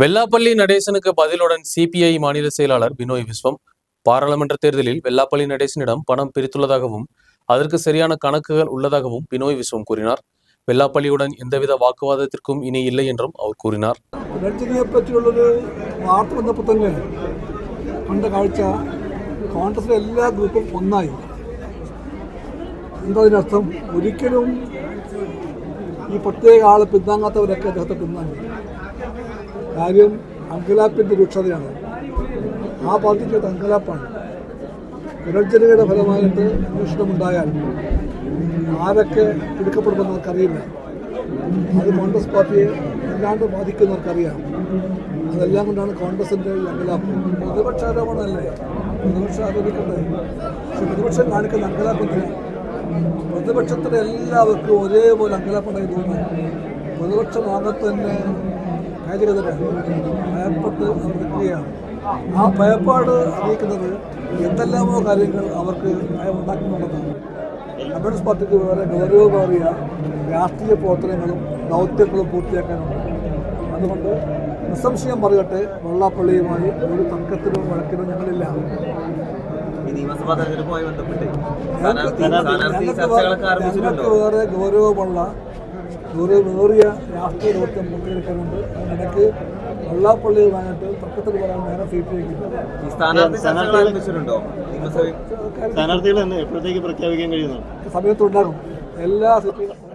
வெல்லாப்பள்ளி நடேசனுக்கு பதிலுடன் CBI மாநில செயலாளர் பினோய் விஸ்வம். பாராளுமன்ற தேர்தலில் வெல்லாப்பள்ளி நடேசனிடம் பணம் பிரித்துள்ளதாகவும் அதற்கு சரியான கணக்குகள் உள்ளதாகவும் பினோய் விஸ்வம் கூறினார். വെല്ലാപ്പള്ളിയുடன் എന്തവിധ വാക്കുവാദത്തിற்கும் ഇനി ഇല്ല എന്നും അവർ കൂറിനാർ. രഞ്ജിനിയെ പറ്റിയുള്ളൊരു വാർത്ത വന്നപ്പോൾ തന്നെ കണ്ട കാഴ്ച കോൺഗ്രസിലെ എല്ലാ ഗ്രൂപ്പും ഒന്നായി. എന്താ അതിനർത്ഥം? ഒരിക്കലും ഈ പ്രത്യേക ആളെ പിന്താങ്ങാത്തവരൊക്കെ അദ്ദേഹത്തെ പിന്താങ്ങി. കാര്യം അങ്കലാപ്പിൻ്റെ രൂക്ഷതയാണ്. ആ പാർട്ടിക്ക് അങ്കലാപ്പാണ്. പുനർജനയുടെ ഫലമായിട്ട് അന്വേഷണമുണ്ടായാൽ ആരൊക്കെ പിടിക്കപ്പെടുമെന്ന് നമുക്കറിയില്ല. അത് കോൺഗ്രസ് പാർട്ടിയെ അല്ലാണ്ട് ബാധിക്കുന്നവർക്കറിയാം. അതെല്ലാം കൊണ്ടാണ് കോൺഗ്രസിൻ്റെ ഈ അങ്കലാപ്പ്. പ്രതിപക്ഷ ആരോപണമല്ലേ, പ്രതിപക്ഷം ആരോപിക്കണ്ടേ? പക്ഷെ പ്രതിപക്ഷം കാണിക്കുന്ന അങ്കലാപ്പത്തിന് പ്രതിപക്ഷത്തിന് എല്ലാവർക്കും ഒരേപോലെ അങ്കലാപ്പുണ്ടായി തോന്നുന്നു. പ്രതിപക്ഷ ഭാഗത്ത് തന്നെ കാര്യഗതരാണ്, ഭയപ്പെട്ട് അവർ നിൽക്കുകയാണ്. ആ ഭയപ്പാട് അറിയിക്കുന്നത് എന്തെല്ലാമോ കാര്യങ്ങൾ അവർക്ക് ഭയമുണ്ടാക്കുന്നുണ്ടെന്നാണ്. കമ്മ്യൂണിസ്റ്റ് പാർട്ടിക്ക് വേറെ ഗൗരവമേറിയ രാഷ്ട്രീയ പ്രവർത്തനങ്ങളും ദൗത്യങ്ങളും പൂർത്തിയാക്കാനുണ്ട്. അതുകൊണ്ട് നിസ്സംശയം പറയട്ടെ, വെള്ളാപ്പള്ളിയുമായി ഒരു തർക്കത്തിനോ വഴക്കിനോ ഞങ്ങളില്ല. ഞങ്ങൾക്ക് വേറെ ഗൗരവമേറിയ രാഷ്ട്രീയ ദൗത്യം പൂർത്തീകരിക്കാനുണ്ട്. അതിനിടയ്ക്ക് വെള്ളാപ്പള്ളിയുമായിട്ട് തർക്കത്തിൽ വരാൻ നേരെ സീറ്റിലേക്കില്ല. സമയത്തുണ്ടാകും. എല്ലാ സീറ്റുകളും